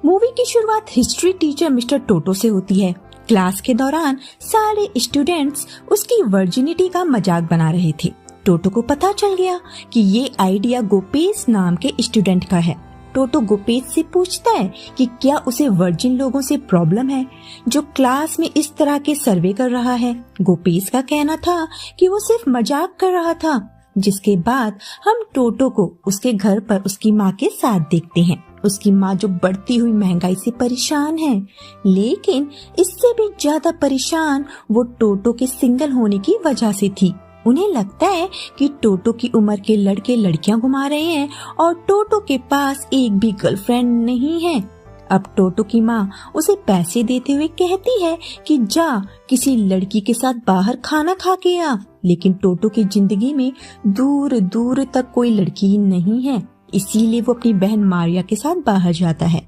Movie की शुरुआत history teacher mister टोटो से होती है। क्लास के दौरान सारे स्टूडेंट्स उसकी वर्जिनिटी का मजाक बना रहे थे। टोटो को पता चल गया कि ये आइडिया गोपेश नाम के स्टूडेंट का है। टोटो गोपेश से पूछता है कि क्या उसे वर्जिन लोगों से प्रॉब्लम है जो क्लास में इस तरह के सर्वे कर रहा है। गोपेश का कहना था कि वो सिर्फ मजाक कर रहा था। जिसके बाद हम टोटो को उसके घर पर उसकी माँ के साथ देखते हैं। उसकी माँ जो बढ़ती हुई महंगाई से परेशान है, लेकिन इससे भी ज्यादा परेशान वो टोटो के सिंगल होने की वजह से थी। उन्हें लगता है कि टोटो की उम्र के लड़के लड़कियां घुमा रहे हैं और टोटो के पास एक भी गर्लफ्रेंड नहीं है। अब टोटो की माँ उसे पैसे देते हुए कहती है कि जा किसी लड़की के साथ बाहर खाना खा के आ, लेकिन टोटो की जिंदगी में दूर दूर तक कोई लड़की नहीं है। इसीलिए वो अपनी बहन मारिया के साथ बाहर जाता है,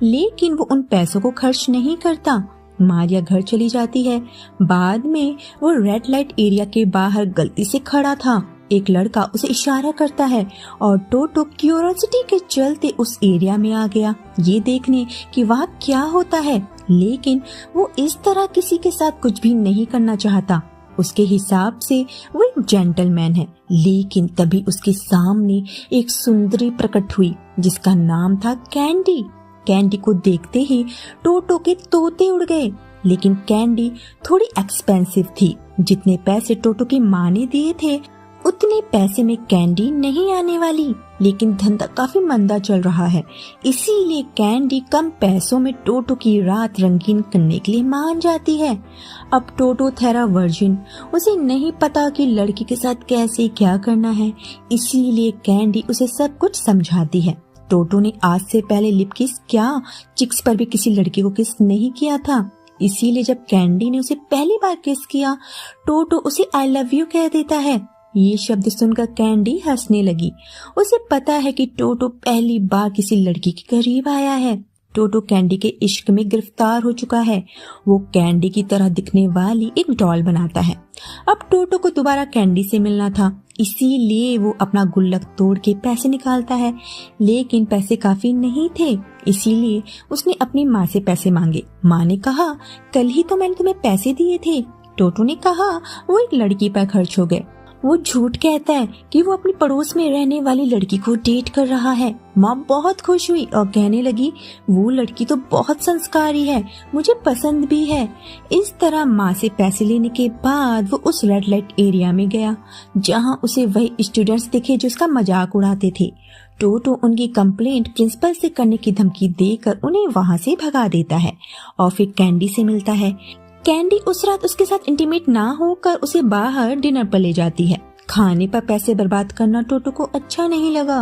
लेकिन वो उन पैसों को खर्च नहीं करता। मारिया घर चली जाती है। बाद में वो रेड लाइट एरिया के बाहर गलती से खड़ा था। एक लड़का उसे इशारा करता है और टोटो क्यूरियोसिटी के चलते उस एरिया में आ गया, ये देखने कि वहाँ क्या होता है। लेकिन वो इस तरह किसी के साथ कुछ भी नहीं करना चाहता। उसके हिसाब से वो एक जेंटलमैन है। लेकिन तभी उसके सामने एक सुंदरी प्रकट हुई जिसका नाम था कैंडी। कैंडी को देखते ही टोटो के तोते उड़ गए। लेकिन कैंडी थोड़ी एक्सपेंसिव थी। जितने पैसे टोटो की माँ ने दिए थे उतने पैसे में कैंडी नहीं आने वाली। लेकिन धंधा काफी मंदा चल रहा है, इसीलिए कैंडी कम पैसों में टोटो की रात रंगीन करने के लिए मान जाती है। अब टोटो थेरा वर्जिन, उसे नहीं पता कि लड़की के साथ कैसे क्या करना है, इसीलिए कैंडी उसे सब कुछ समझाती है। टोटो ने आज से पहले लिप किस क्या चिक्स पर भी किसी लड़की को किस नहीं किया था, इसीलिए जब कैंडी ने उसे पहली बार किस किया, टोटो उसे आई लव यू कह देता है। ये शब्द सुनकर कैंडी हंसने लगी। उसे पता है कि टोटो पहली बार किसी लड़की के करीब आया है। टोटो कैंडी के इश्क में गिरफ्तार हो चुका है। वो कैंडी की तरह दिखने वाली एक डॉल बनाता है। अब टोटो को दोबारा कैंडी से मिलना था, इसीलिए वो अपना गुल्लक तोड़ के पैसे निकालता है, लेकिन पैसे काफी नहीं थे, इसीलिए उसने अपनी माँ से पैसे मांगे। माँ ने कहा कल ही तो मैंने तुम्हें पैसे दिए थे। टोटो ने कहा वो एक लड़की पर खर्च हो गए। वो झूठ कहता है कि वो अपनी पड़ोस में रहने वाली लड़की को डेट कर रहा है। माँ बहुत खुश हुई और कहने लगी वो लड़की तो बहुत संस्कारी है, मुझे पसंद भी है। इस तरह माँ से पैसे लेने के बाद वो उस रेड लाइट एरिया में गया जहाँ उसे वही स्टूडेंट्स दिखे जो उसका मजाक उड़ाते थे। टोटो उनकी कंप्लेंट प्रिंसिपल से करने की धमकी देकर उन्हें वहाँ से भगा देता है और फिर कैंडी से मिलता है। कैंडी उस रात उसके साथ इंटीमेट ना होकर उसे बाहर डिनर पर ले जाती है। खाने पर पैसे बर्बाद करना टोटो को अच्छा नहीं लगा,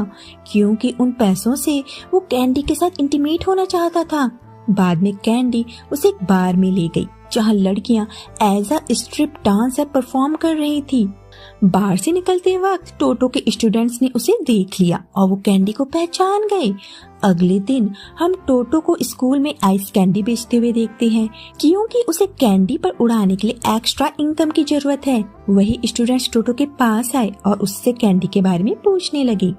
क्योंकि उन पैसों से वो कैंडी के साथ इंटीमेट होना चाहता था। बाद में कैंडी उसे एक बार में ले गई जहाँ लड़कियां as a strip dancer perform कर रही थी। बाहर से निकलते वक्त टोटो के स्टूडेंट्स ने उसे देख लिया और वो कैंडी को पहचान गए। अगले दिन हम टोटो को स्कूल में आइस कैंडी बेचते हुए देखते हैं, क्योंकि उसे कैंडी पर उड़ाने के लिए एक्स्ट्रा इनकम की जरूरत है। वही स्टूडेंट्स टोटो के पास आए और उससे कैंडी के बारे में पूछने लगे।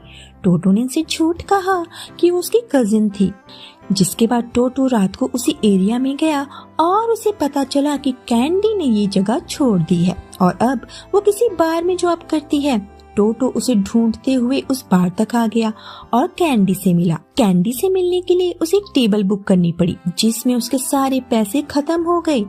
टोटो ने उनसे झूठ कहा कि वो उसकी कजिन थी। जिसके बाद टोटो रात को उसी एरिया में गया और उसे पता चला कि कैंडी ने ये जगह छोड़ दी है और अब वो किसी बार में जॉब करती है। टोटो उसे ढूंढते हुए उस बार तक आ गया और कैंडी से मिला। कैंडी से मिलने के लिए उसे एक टेबल बुक करनी पड़ी जिसमें उसके सारे पैसे खत्म हो गए।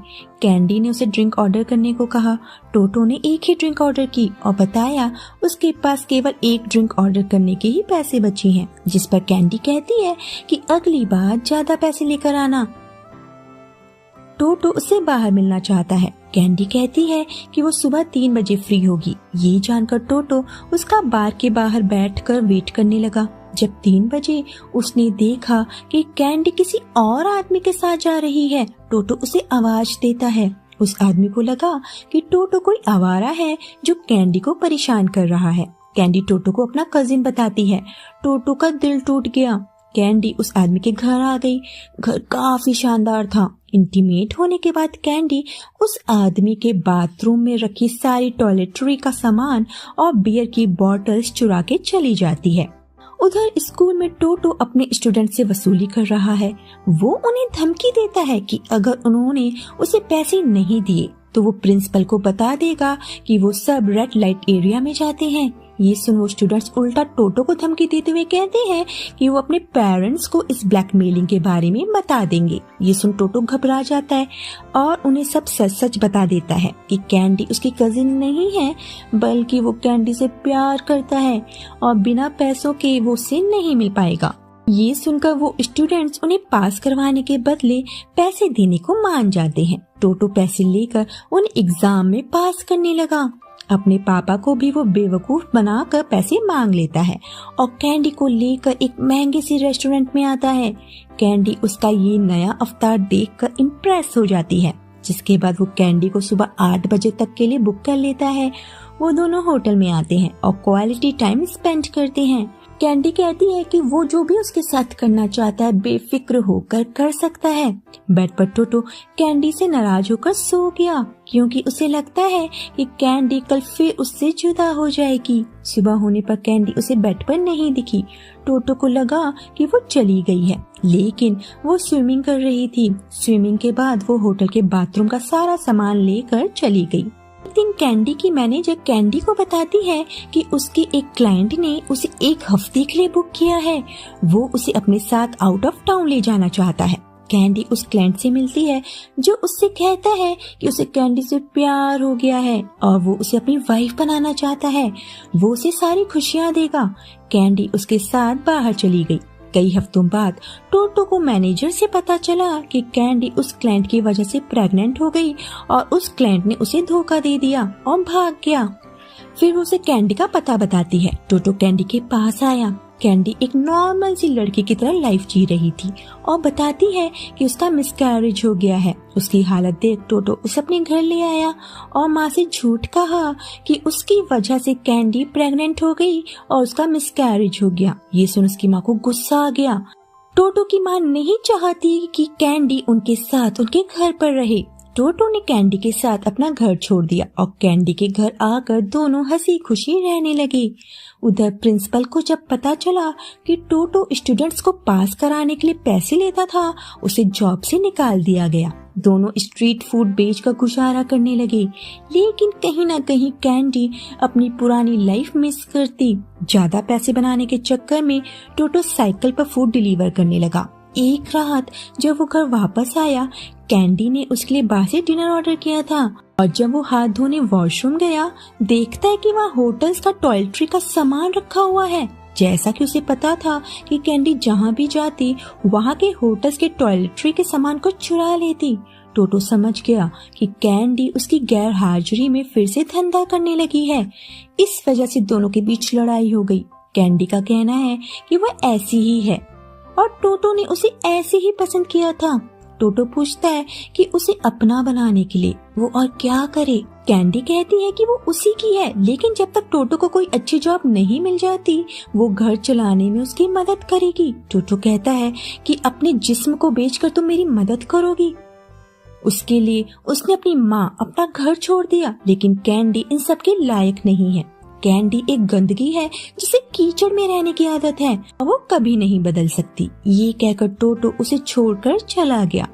कैंडी ने उसे ड्रिंक ऑर्डर करने को कहा। टोटो ने एक ही ड्रिंक ऑर्डर की और बताया उसके पास केवल एक ड्रिंक ऑर्डर करने के ही पैसे बचे हैं, जिस पर कैंडी कहती है कि अगली बार ज्यादा पैसे लेकर आना। टोटो उससे बाहर मिलना चाहता है। कैंडी कहती है कि वो सुबह 3 बजे फ्री होगी। ये जानकर टोटो उसका बार के बाहर बैठकर वेट करने लगा। जब 3 बजे उसने देखा कि कैंडी किसी और आदमी के साथ जा रही है, टोटो उसे आवाज देता है। उस आदमी को लगा कि टोटो कोई आवारा है जो कैंडी को परेशान कर रहा है। कैंडी टोटो को अपना कजिन बताती है। टोटो का दिल टूट गया। कैंडी उस आदमी के घर आ गई। घर काफी शानदार था। इंटीमेट होने के बाद कैंडी उस आदमी के बाथरूम में रखी सारी टॉयलेटरी का सामान और बियर की बॉटल्स चुरा के चली जाती है। उधर स्कूल में टोटो अपने स्टूडेंट से वसूली कर रहा है। वो उन्हें धमकी देता है कि अगर उन्होंने उसे पैसे नहीं दिए तो वो प्रिंसिपल को बता देगा कि वो सब रेड लाइट एरिया में जाते हैं। ये सुन वो स्टूडेंट्स उल्टा टोटो को धमकी देते हुए कहते हैं कि वो अपने पेरेंट्स को इस ब्लैकमेलिंग के बारे में बता देंगे। ये सुन टोटो घबरा जाता है और उन्हें सब सच सच बता देता है कि कैंडी उसकी कजिन नहीं है, बल्कि वो कैंडी से प्यार करता है और बिना पैसों के वो उससे नहीं मिल पाएगा। ये सुनकर वो स्टूडेंट्स उन्हें पास करवाने के बदले पैसे देने को मान जाते हैं। टोटो पैसे लेकर उन एग्जाम में पास करने लगा। अपने पापा को भी वो बेवकूफ बनाकर पैसे मांग लेता है और कैंडी को लेकर एक महंगे सी रेस्टोरेंट में आता है। कैंडी उसका ये नया अवतार देखकर इम्प्रेस हो जाती है, जिसके बाद वो कैंडी को सुबह 8 बजे तक के लिए बुक कर लेता है। वो दोनों होटल में आते हैं और क्वालिटी टाइम स्पेंड करते हैं। कैंडी कहती है कि वो जो भी उसके साथ करना चाहता है बेफिक्र होकर कर सकता है। बेड पर टोटो कैंडी से नाराज होकर सो गया, क्योंकि उसे लगता है कि कैंडी कल फिर उससे जुदा हो जाएगी। सुबह होने पर कैंडी उसे बेड पर नहीं दिखी। टोटो को लगा कि वो चली गई है, लेकिन वो स्विमिंग कर रही थी। स्विमिंग के बाद वो होटल के बाथरूम का सारा सामान लेकर चली गई। एक दिन कैंडी की मैनेजर कैंडी को बताती है कि उसके एक क्लाइंट ने उसे 1 हफ्ते के लिए बुक किया है। वो उसे अपने साथ आउट ऑफ टाउन ले जाना चाहता है। कैंडी उस क्लाइंट से मिलती है जो उससे कहता है कि उसे कैंडी से प्यार हो गया है और वो उसे अपनी वाइफ बनाना चाहता है। वो उसे सारी खुशियां देगा। कैंडी उसके साथ बाहर चली गई। कई हफ्तों बाद टोटो को मैनेजर से पता चला कि कैंडी उस क्लाइंट की वजह से प्रेग्नेंट हो गई और उस क्लाइंट ने उसे धोखा दे दिया और भाग गया। फिर वो उसे कैंडी का पता बताती है। टोटो कैंडी के पास आया। कैंडी एक नॉर्मल सी लड़की की तरह लाइफ जी रही थी और बताती है कि उसका मिसकैरेज हो गया है। उसकी हालत देख टोटो उसे अपने घर ले आया और माँ से झूठ कहा कि उसकी वजह से कैंडी प्रेग्नेंट हो गई और उसका मिसकैरेज हो गया। ये सुन उसकी माँ को गुस्सा आ गया। टोटो की माँ नहीं चाहती कि कैंडी उनके साथ उनके घर पर रहे। टोटो ने कैंडी के साथ अपना घर छोड़ दिया और कैंडी के घर आकर दोनों हंसी खुशी रहने लगे। उधर प्रिंसिपल को जब पता चला कि टोटो स्टूडेंट्स को पास कराने के लिए पैसे लेता था, उसे जॉब से निकाल दिया गया। दोनों स्ट्रीट फूड बेचकर गुजारा करने लगे, लेकिन कहीं ना कहीं कैंडी अपनी पुरानी लाइफ मिस करती। ज्यादा पैसे बनाने के चक्कर में टोटो साइकिल पर फूड डिलीवर करने लगा। एक रात जब वो घर वापस आया, कैंडी ने उसके लिए बासी डिनर ऑर्डर किया था और जब वो हाथ धोने वॉशरूम गया, देखता है कि वहाँ होटल्स का टॉयलेटरी का सामान रखा हुआ है। जैसा कि उसे पता था कि कैंडी जहाँ भी जाती वहाँ के होटल्स के टॉयलेटरी के सामान को चुरा लेती। टोटो समझ गया कि कैंडी उसकी गैर हाजिरी में फिर से धंधा करने लगी है। इस वजह से दोनों के बीच लड़ाई हो गई। कैंडी का कहना है कि वह ऐसी ही है और टोटो ने उसे ऐसे ही पसंद किया था। टोटो पूछता है कि उसे अपना बनाने के लिए वो और क्या करे। कैंडी कहती है कि वो उसी की है, लेकिन जब तक टोटो को कोई अच्छी जॉब नहीं मिल जाती वो घर चलाने में उसकी मदद करेगी। टोटो कहता है कि अपने जिस्म को बेचकर तुम मेरी मदद करोगी। उसके लिए उसने अपनी माँ, अपना घर छोड़ दिया, लेकिन कैंडी इन सब के लायक नहीं है। कैंडी एक गंदगी है जिसे कीचड़ में रहने की आदत है और वो कभी नहीं बदल सकती। ये कहकर टोटो उसे छोड़कर चला गया।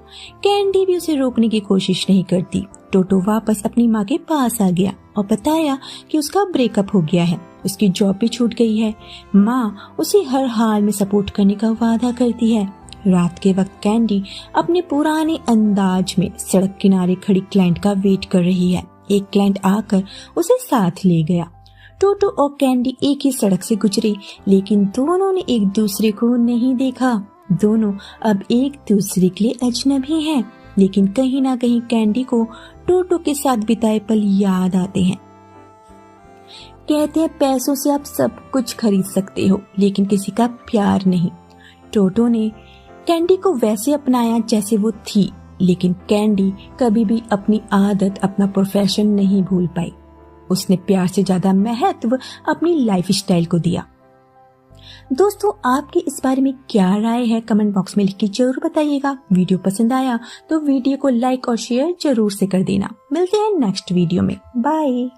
कैंडी भी उसे रोकने की कोशिश नहीं करती। टोटो वापस अपनी माँ के पास आ गया और बताया कि उसका ब्रेकअप हो गया है, उसकी जॉब भी छूट गई है। माँ उसे हर हाल में सपोर्ट करने का वादा करती है। रात के वक्त कैंडी अपने पुराने अंदाज में सड़क किनारे खड़ी क्लाइंट का वेट कर रही है। एक क्लाइंट आकर उसे साथ ले गया। टोटो और कैंडी एक ही सड़क से गुजरे, लेकिन दोनों ने एक दूसरे को नहीं देखा। दोनों अब एक दूसरे के लिए अजनबी हैं, लेकिन कहीं ना कहीं कैंडी को टोटो के साथ बिताए पल याद आते हैं। कहते हैं पैसों से आप सब कुछ खरीद सकते हो, लेकिन किसी का प्यार नहीं। टोटो ने कैंडी को वैसे अपनाया जैसे वो थी, लेकिन कैंडी कभी भी अपनी आदत, अपना प्रोफेशन नहीं भूल पाई। उसने प्यार से ज्यादा महत्व अपनी लाइफ स्टाइल को दिया। दोस्तों, आपकी इस बारे में क्या राय है कमेंट बॉक्स में लिख के जरूर बताइएगा। वीडियो पसंद आया तो वीडियो को लाइक और शेयर जरूर से कर देना। मिलते हैं नेक्स्ट वीडियो में। बाय।